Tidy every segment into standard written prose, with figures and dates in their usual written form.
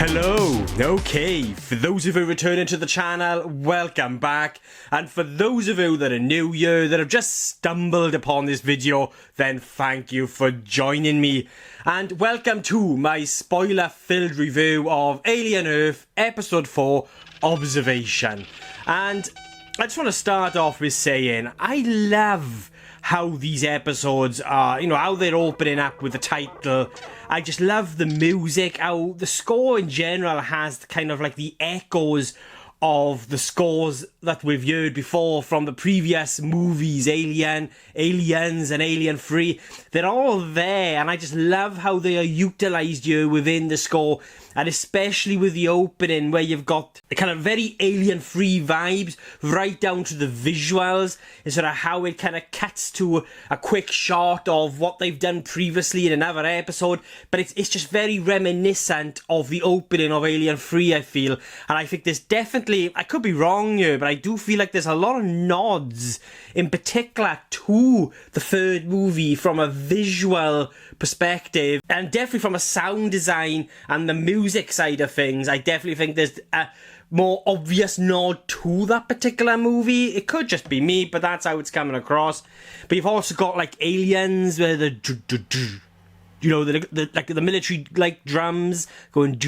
Hello, okay, for those of you returning to the channel, welcome back, and for those of you that are new here, that have just stumbled upon this video, then thank you for joining me, and welcome to my spoiler-filled review of Alien Earth Episode 4, Observation. And I just want to start off with saying, I love how these episodes are, how they're opening up with the title. I just love the music, how the score in general has kind of like the echoes of the scores that we've heard before from the previous movies, Aliens and Alien 3. They're all there, and I just love how they are utilised here within the score, and especially with the opening where you've got the kind of very Alien 3 vibes right down to the visuals, and sort of how it kind of cuts to a quick shot of what they've done previously in another episode, but it's just very reminiscent of the opening of Alien 3, I feel. And I think there's definitely, I could be wrong here, but I do feel like there's a lot of nods in particular to the third movie from a visual perspective, and definitely from a sound design and the music side of things. I definitely think there's a more obvious nod to that particular movie. It could just be me, but that's how it's coming across. But you've also got like Aliens where the the military like drums going and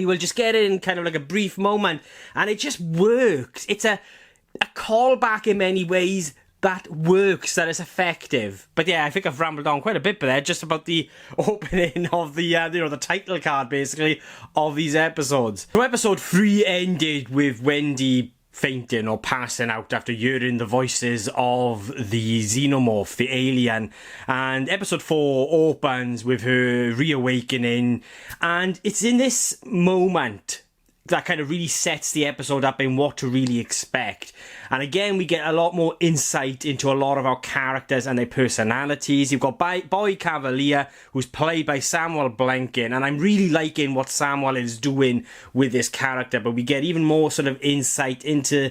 you will just get it in kind of like a brief moment, and it just works. It's a callback in many ways that works, that is effective. But yeah, I think I've rambled on quite a bit there just about the opening of the the title card basically of these episodes. So episode 3 ended with Wendy fainting or passing out after hearing the voices of the xenomorph, the alien, and episode 4 opens with her reawakening, and it's in this moment that kind of really sets the episode up in what to really expect. And again, we get a lot more insight into a lot of our characters and their personalities. You've got Boy Cavalier, who's played by Samuel Blanken, and I'm really liking what Samuel is doing with this character, but we get even more sort of insight into,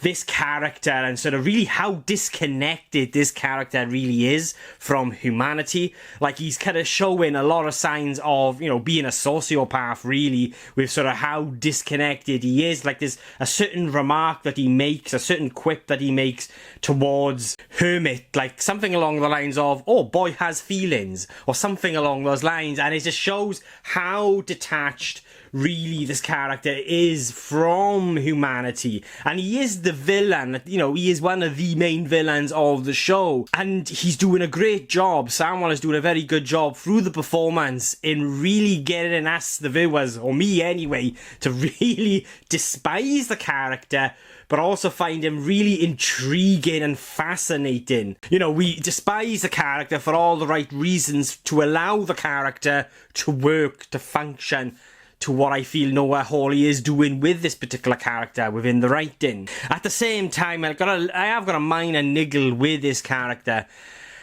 this character and sort of really how disconnected this character really is from humanity. Like, he's kind of showing a lot of signs of, being a sociopath, really, with sort of how disconnected he is. Like, there's a certain remark that he makes, a certain quip that he makes towards Hermit, like something along the lines of, oh, boy has feelings, or something along those lines, and it just shows how detached really this character is from humanity. And he is the villain, he is one of the main villains of the show, and he's doing a great job. Samuel is doing a very good job through the performance in really getting us, the viewers, or me anyway, to really despise the character, but also find him really intriguing and fascinating. We despise the character for all the right reasons to allow the character to work, to function, to what I feel Noah Hawley is doing with this particular character within the writing. At the same time, I have got a minor niggle with this character,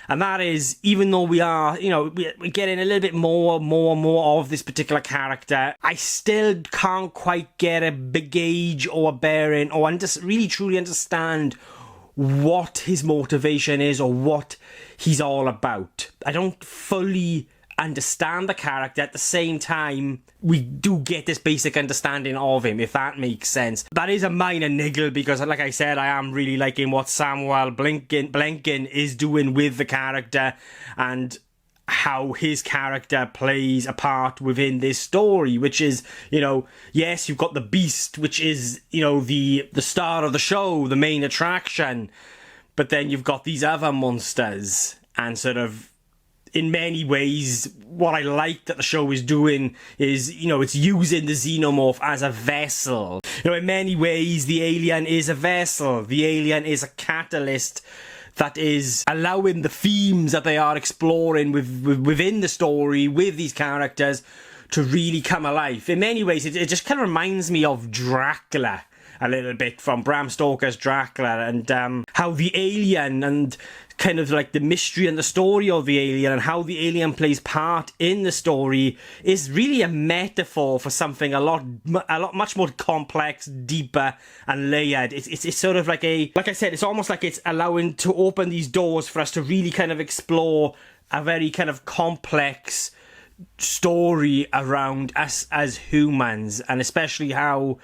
and that is, even though we are, we're getting a little bit more of this particular character, I still can't quite get a big gauge or a bearing or really truly understand what his motivation is or what he's all about. I don't fully understand the character. At the same time, we do get this basic understanding of him, if that makes sense. That is a minor niggle because, like I said, I am really liking what Samuel Blanken is doing with the character and how his character plays a part within this story, which is, yes, you've got the Beast, which is, the star of the show, the main attraction, but then you've got these other monsters, and sort of, in many ways, what I like that the show is doing is, it's using the xenomorph as a vessel. In many ways, the alien is a vessel. The alien is a catalyst that is allowing the themes that they are exploring within the story, with these characters, to really come alive. In many ways, it just kind of reminds me of Dracula a little bit, from Bram Stoker's Dracula, and how the alien and kind of like the mystery and the story of the alien and how the alien plays part in the story is really a metaphor for something a lot much more complex, deeper and layered. It's sort of like I said, it's almost like it's allowing to open these doors for us to really kind of explore a very kind of complex story around us as humans, and especially how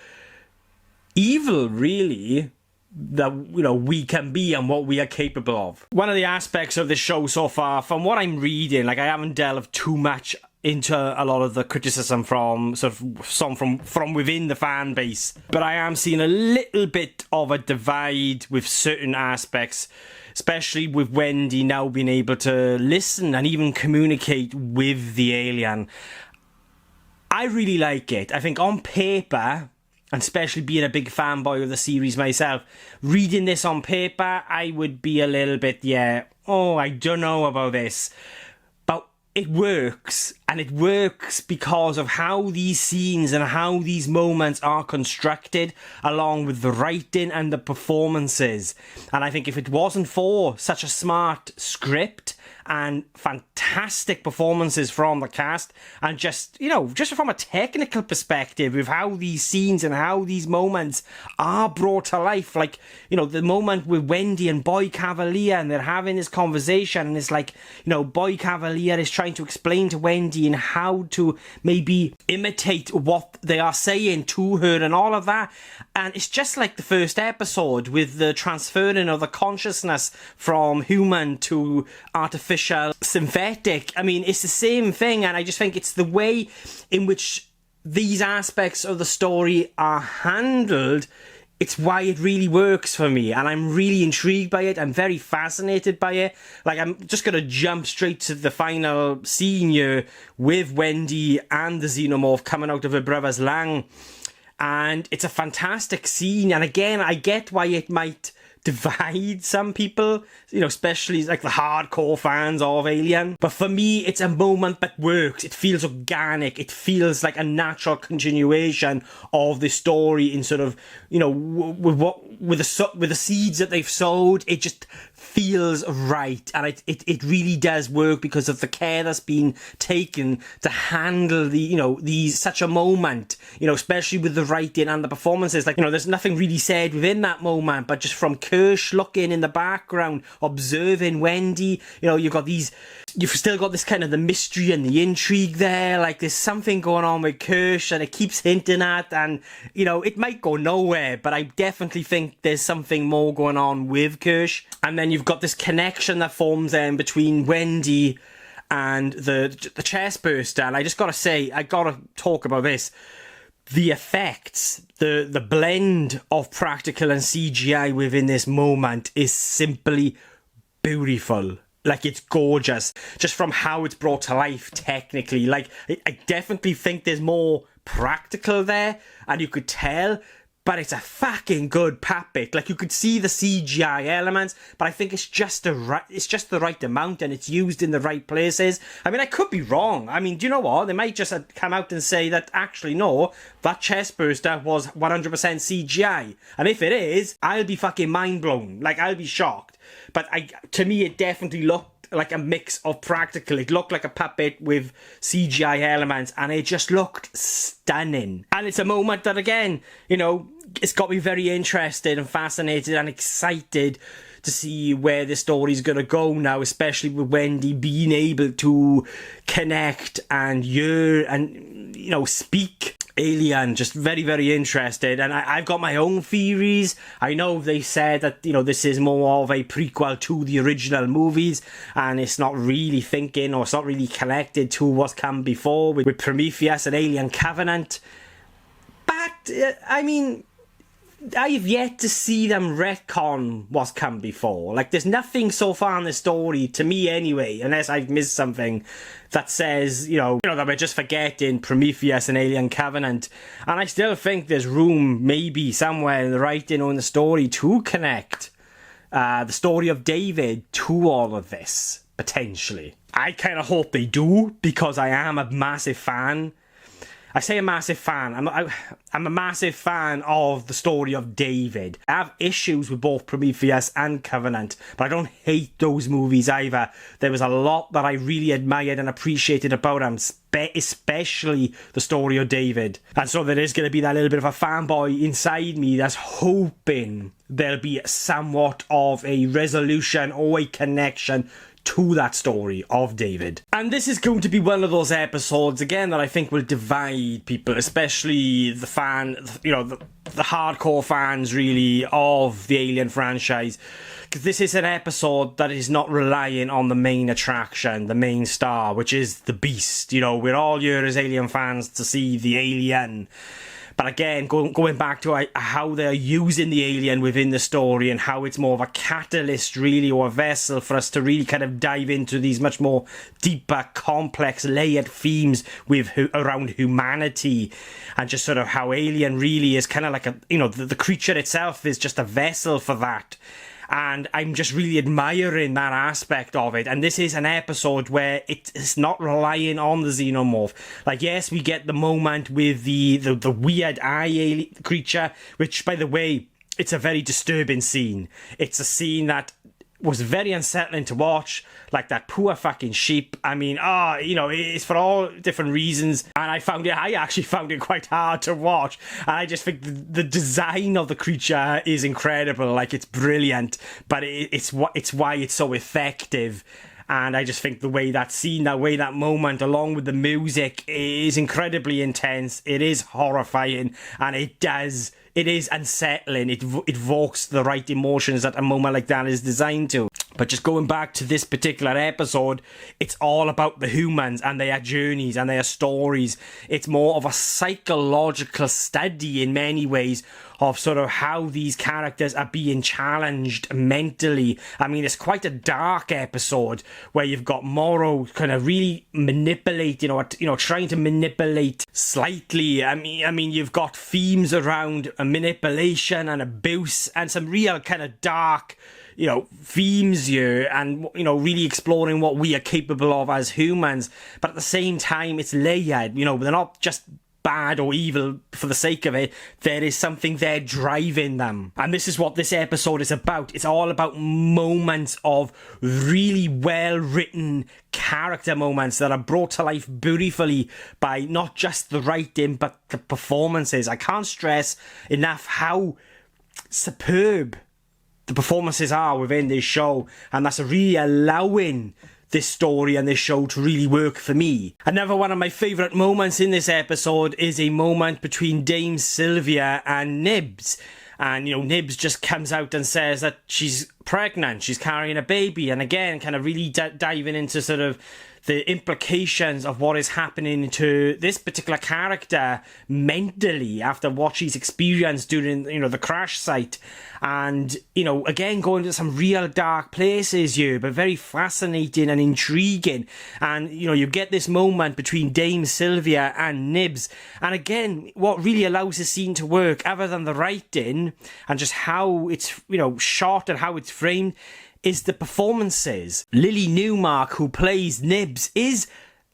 evil, really, that we can be and what we are capable of. One of the aspects of the show so far, from what I'm reading, like I haven't delved too much into a lot of the criticism from some from within the fan base, but I am seeing a little bit of a divide with certain aspects, especially with Wendy now being able to listen and even communicate with the alien. I really like it. I think on paper, and especially being a big fanboy of the series myself, reading this on paper, I would be a little bit, I don't know about this. But it works, and it works because of how these scenes and how these moments are constructed, along with the writing and the performances. And I think if it wasn't for such a smart script and fantastic performances from the cast, and just from a technical perspective, with how these scenes and how these moments are brought to life, like, the moment with Wendy and Boy Cavalier, and they're having this conversation, and it's like, Boy Cavalier is trying to explain to Wendy and how to maybe imitate what they are saying to her and all of that. And it's just like the first episode with the transferring of the consciousness from human to artificial synthetic. I mean, it's the same thing, and I just think it's the way in which these aspects of the story are handled. It's why it really works for me, and I'm really intrigued by it. I'm very fascinated by it. Like, I'm just going to jump straight to the final scene here with Wendy and the xenomorph coming out of her brother's lung. And it's a fantastic scene, and again, I get why it might divide some people, especially like the hardcore fans of Alien. But for me, it's a moment that works. It feels organic. It feels like a natural continuation of the story in sort of, with the seeds that they've sowed. It just feels right, and it really does work because of the care that's been taken to handle these such a moment, especially with the writing and the performances. Like, there's nothing really said within that moment, but just from Kirsch looking in the background, observing Wendy, you've still got this kind of the mystery and the intrigue there. Like, there's something going on with Kirsch and it keeps hinting at, and it might go nowhere, but I definitely think there's something more going on with Kirsch. And then you've got this connection that forms then between Wendy and the chest burster. And I just gotta say, I gotta talk about this. The effects, the blend of practical and CGI within this moment is simply beautiful. Like, it's gorgeous, just from how it's brought to life technically. Like, I definitely think there's more practical there, and you could tell, but it's a fucking good puppet. Like, you could see the CGI elements, but I think it's just the right amount, and it's used in the right places. I mean, I could be wrong. I mean, do you know what? They might just come out and say that, actually, no, that chest burster was 100% CGI. And if it is, I'll be fucking mind blown. Like, I'll be shocked. But to me, it definitely looked like a mix of practical. It looked like a puppet with CGI elements, and it just looked stunning. And it's a moment that, again, it's got me very interested and fascinated and excited to see where the story's going to go now, especially with Wendy being able to connect and hear and, speak Alien. Just very, very interested. And I've got my own theories. I know they said that, this is more of a prequel to the original movies, and it's not really thinking, or it's not really connected to what's come before with Prometheus and Alien Covenant. But, I mean, I've yet to see them retcon what's come before. Like, there's nothing so far in the story, to me anyway, unless I've missed something, that says, that we're just forgetting Prometheus and Alien Covenant. And I still think there's room, maybe, somewhere in the writing or in the story to connect the story of David to all of this, potentially. I kind of hope they do, because I am a massive fan. I say a massive fan. I'm a massive fan of the story of David. I have issues with both Prometheus and Covenant, but I don't hate those movies either. There was a lot that I really admired and appreciated about them, especially the story of David. And so there is going to be that little bit of a fanboy inside me that's hoping there'll be somewhat of a resolution or a connection to that story of David. And this is going to be one of those episodes, again, that I think will divide people, especially the hardcore fans, really, of the Alien franchise. Because this is an episode that is not relying on the main attraction, the main star, which is the Beast. You know, we're all here as Alien fans to see the alien. But again, going back to how they're using the alien within the story and how it's more of a catalyst, really, or a vessel for us to really kind of dive into these much more deeper, complex, layered themes around humanity, and just sort of how Alien really is kind of like the creature itself is just a vessel for that. And I'm just really admiring that aspect of it. And this is an episode where it's not relying on the xenomorph. Like, yes, we get the moment with the weird eye creature, which, by the way, it's a very disturbing scene. It's a scene that was very unsettling to watch, like that poor fucking sheep. I mean, it's for all different reasons, and I actually found it quite hard to watch, and I just think the design of the creature is incredible. Like, it's brilliant, but it's why it's so effective. And I just think the way that scene, that moment, along with the music, is incredibly intense. It is horrifying, and it is unsettling. It evokes the right emotions that a moment like that is designed to. But just going back to this particular episode, it's all about the humans and their journeys and their stories. It's more of a psychological study in many ways of sort of how these characters are being challenged mentally. I mean, it's quite a dark episode where you've got Morrow kind of really manipulating or trying to manipulate slightly. I mean, you've got themes around manipulation and abuse and some real kind of dark, themes here, and, really exploring what we are capable of as humans. But at the same time, it's layered. They're not just bad or evil for the sake of it. There is something there driving them. And this is what this episode is about. It's all about moments of really well-written character moments that are brought to life beautifully by not just the writing, but the performances. I can't stress enough how superb the performances are within this show, and that's really allowing this story and this show to really work for me. Another one of my favourite moments in this episode is a moment between Dame Sylvia and Nibs. And, Nibs just comes out and says that she's pregnant, she's carrying a baby. And again, kind of really diving into sort of the implications of what is happening to this particular character mentally after what she's experienced during, the crash site. And, again, going to some real dark places here, but very fascinating and intriguing. And, you get this moment between Dame Sylvia and Nibs. And again, what really allows the scene to work, other than the writing and just how it's, shot and how it's framed, is the performances. Lily Newmark, who plays Nibs, is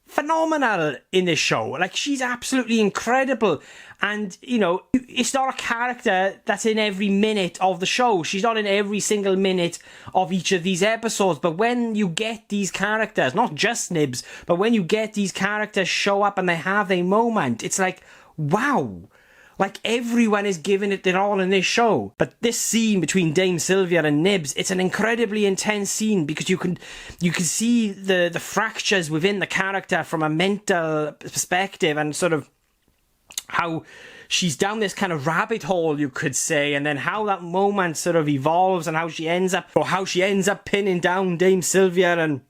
phenomenal in this show. Like, she's absolutely incredible. And, it's not a character that's in every minute of the show. She's not in every single minute of each of these episodes. But when you get these characters, not just Nibs, but when you get these characters show up and they have a moment, it's like, wow. Like, everyone is giving it their all in this show. But this scene between Dame Sylvia and Nibs, it's an incredibly intense scene because you can see the fractures within the character from a mental perspective, and sort of how she's down this kind of rabbit hole, you could say, and then how that moment sort of evolves and how she ends up pinning down Dame Sylvia. And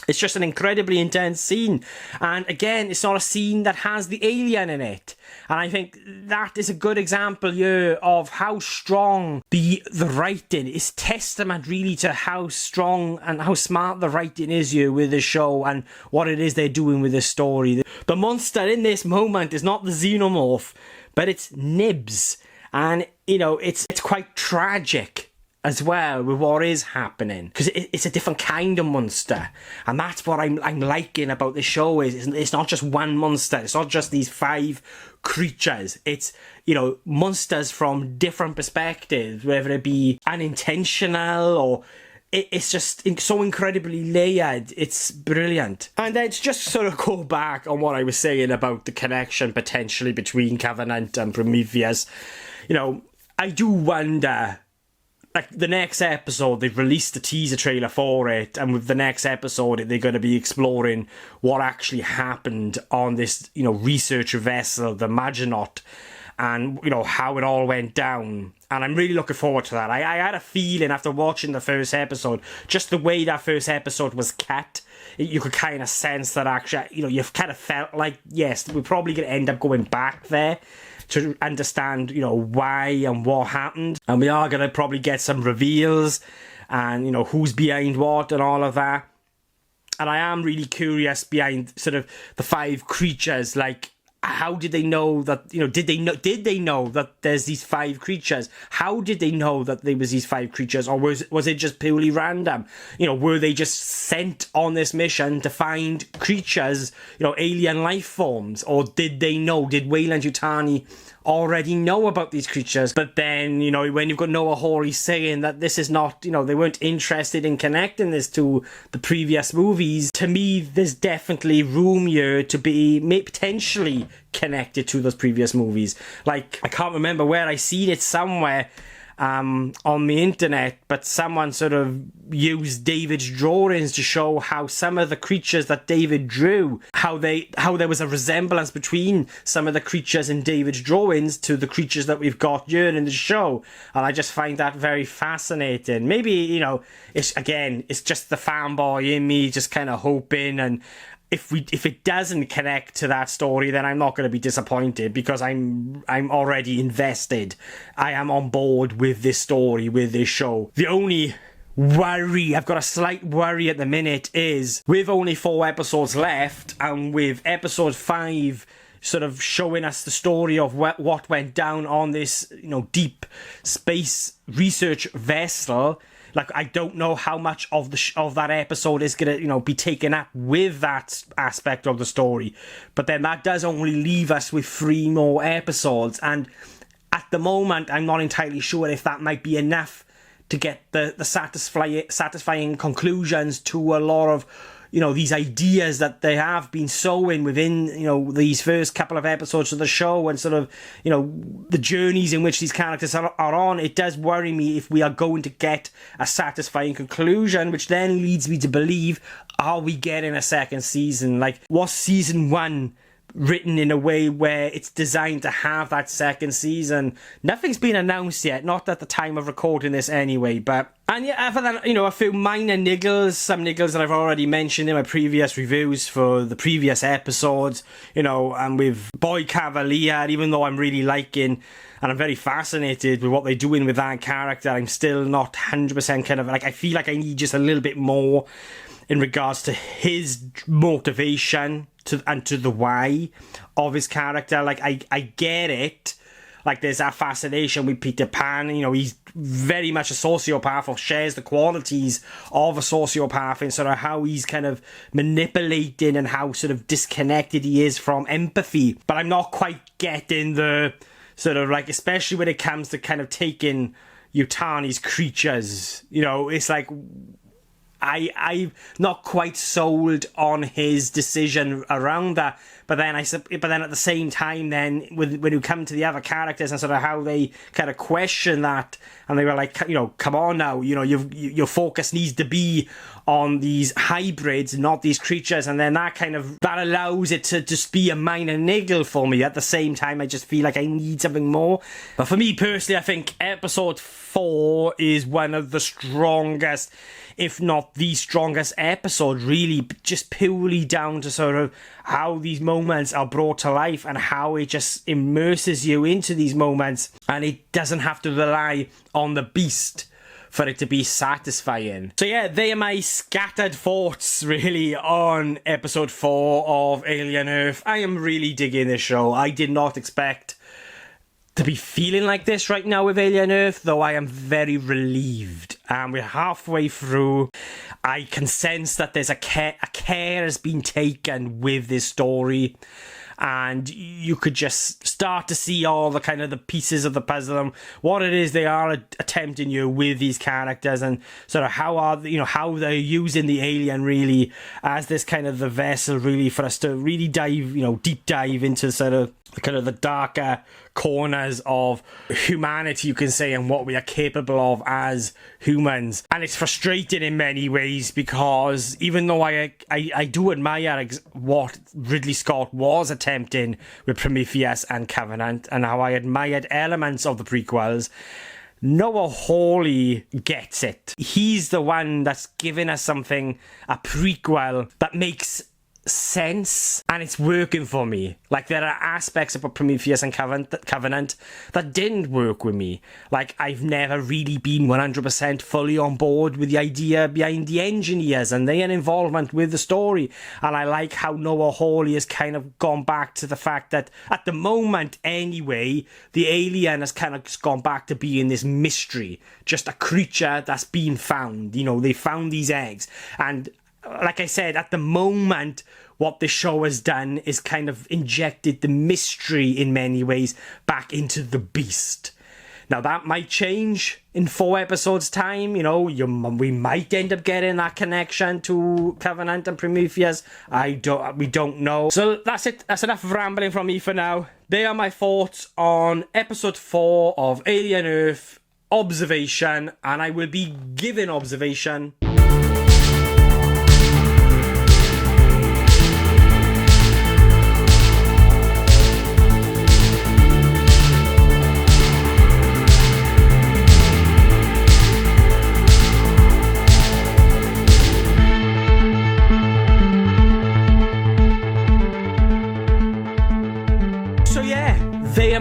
it's just an incredibly intense scene. And again, it's not a scene that has the alien in it. And I think that is a good example here of how strong the writing is, testament really to how strong and how smart the writing is here with the show and what it is they're doing with the story. The monster in this moment is not the xenomorph, but it's Nibs. And, it's quite tragic. as well with what is happening, because it's a different kind of monster, and that's what I'm liking about the show. Is it's not just one monster, it's not just these 5 creatures, it's, you know, monsters from different perspectives, whether it be unintentional or it's just so incredibly layered. It's brilliant. And then to just sort of go back on what I was saying about the connection potentially between Covenant and Prometheus, you know, I do wonder, like, the next episode, they've released a teaser trailer for it, and with the next episode, they're going to be exploring what actually happened on this, you know, research vessel, the Maginaut, and, you know, how it all went down. And I'm really looking forward to that. I had a feeling after watching the first episode, just the way that first episode was cut, you could kind of sense that actually, you know, you've kind of felt like, yes, we're probably going to end up going back there to understand, you know, why and what happened. And we are going to probably get some reveals and, you know, who's behind what and all of that. And I am really curious behind sort of the 5 creatures, like, how did they know that, you know, did they know that there's these 5 creatures? How did they know that there was these 5 creatures? Or was it just purely random? You know, were they just sent on this mission to find creatures, you know, alien life forms? Or did they know, did Weyland-Yutani already know about these creatures? But then, you know, when you've got Noah Hawley saying that this is not, you know, they weren't interested in connecting this to the previous movies, to me, there's definitely room here to be potentially connected to those previous movies. Like, I can't remember where I seen it somewhere on the internet, but someone sort of used David's drawings to show how some of the creatures that David drew, how there was a resemblance between some of the creatures in David's drawings to the creatures that we've got here in the show. And I just find that very fascinating. Maybe, you know, it's just the fanboy in me just kind of hoping, and if it doesn't connect to that story, then I'm not going to be disappointed, because I'm already invested. I am on board with this story, with this show. The only worry, I've got a slight worry at the minute, is with only 4 episodes left, and with episode 5 sort of showing us the story of what went down on this, you know, deep space research vessel. Like, I don't know how much of that episode is going to, you know, be taken up with that aspect of the story. But then that does only leave us with 3 more episodes. And at the moment, I'm not entirely sure if that might be enough to get the satisfying conclusions to a lot of, you know, these ideas that they have been sowing within, you know, these first couple of episodes of the show, and sort of, you know, the journeys in which these characters are on. It does worry me if we are going to get a satisfying conclusion, which then leads me to believe, are we getting a second season? Like, was season 1 written in a way where it's designed to have that second season? Nothing's been announced yet, not at the time of recording this anyway, but... And yeah, other than, you know, a few minor niggles, some niggles that I've already mentioned in my previous reviews for the previous episodes, you know, and with Boy Cavalier, even though I'm really liking and I'm very fascinated with what they're doing with that character, I'm still not 100% kind of, like, I feel like I need just a little bit more in regards to his motivation and to the why of his character. Like, I get it. Like, there's that fascination with Peter Pan. You know, he's very much a sociopath, or shares the qualities of a sociopath, in sort of how he's kind of manipulating and how sort of disconnected he is from empathy. But I'm not quite getting the sort of, like, especially when it comes to kind of taking Yutani's creatures. You know, it's like... I'm not quite sold on his decision around that, but then at the same time, then when you come to the other characters and sort of how they kind of question that, and they were like, you know, come on now, you know, your focus needs to be on these hybrids, not these creatures, and then that allows it to just be a minor niggle for me. At the same time, I just feel like I need something more. But for me personally, I think episode 4 is one of the strongest, if not the strongest episode, really, just purely down to sort of how these moments are brought to life and how it just immerses you into these moments, and it doesn't have to rely on the beast for it to be satisfying. So yeah, they are my scattered thoughts really on episode 4 of Alien Earth. I am really digging this show. I did not expect to be feeling like this right now with Alien Earth, though I am very relieved. And we're halfway through. I can sense that there's a care has been taken with this story. And you could just start to see all the kind of the pieces of the puzzle and what it is they are attempting you with these characters, and sort of how they're using the alien really as this kind of the vessel really for us to really dive, deep dive into sort of kind of the darker corners of humanity, you can say, and what we are capable of as humans. And it's frustrating in many ways, because even though I do admire what Ridley Scott was attempting with Prometheus and Covenant, and how I admired elements of the prequels, Noah Hawley gets it. He's the one that's giving us something, a prequel that makes sense, and it's working for me. Like, there are aspects of Prometheus and Covenant that didn't work with me. Like, I've never really been 100% fully on board with the idea behind the engineers and their involvement with the story. And I like how Noah Hawley has kind of gone back to the fact that, at the moment anyway, the alien has kind of just gone back to being this mystery, just a creature that's been found. They found these eggs, and like I said, at the moment, what the show has done is kind of injected the mystery in many ways back into the beast. Now, that might change in 4 episodes' time. We might end up getting that connection to Covenant and Prometheus. We don't know. So that's it. That's enough rambling from me for now. They are my thoughts on episode 4 of Alien Earth, Observation, and I will be giving Observation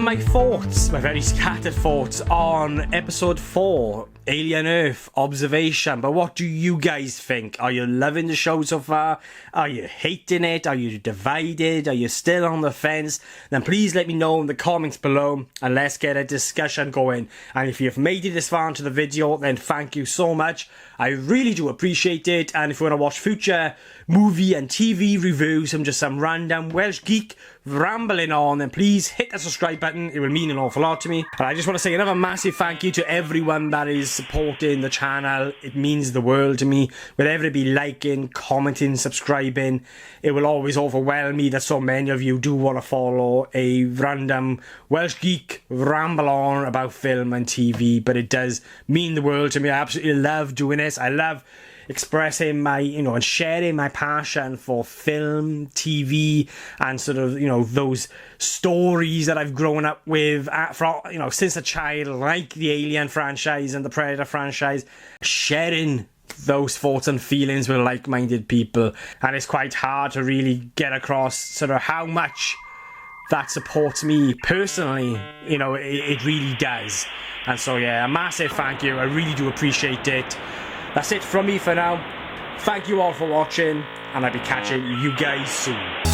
my thoughts, my very scattered thoughts on episode 4, Alien Earth, Observation. But what do you guys think? Are you loving the show so far? Are you hating it? Are you divided? Are you still on the fence? Then please let me know in the comments below, and let's get a discussion going. And if you've made it this far into the video, then thank you so much. I really do appreciate it. And if you want to watch future movie and TV reviews, I'm just some random Welsh geek rambling on, then please hit the subscribe button. It will mean an awful lot to me. And I just want to say another massive thank you to everyone that is supporting the channel. It means the world to me. With everybody liking, commenting, subscribing, it will always overwhelm me that so many of you do want to follow a random Welsh geek ramble on about film and TV. But it does mean the world to me. I absolutely love doing this. I love expressing my, and sharing my passion for film, TV, and sort of, those stories that I've grown up with, since a child, like the Alien franchise and the Predator franchise, sharing those thoughts and feelings with like-minded people. And it's quite hard to really get across sort of how much that supports me personally. It really does. And so, yeah, a massive thank you. I really do appreciate it. That's it from me for now. Thank you all for watching, and I'll be catching you guys soon.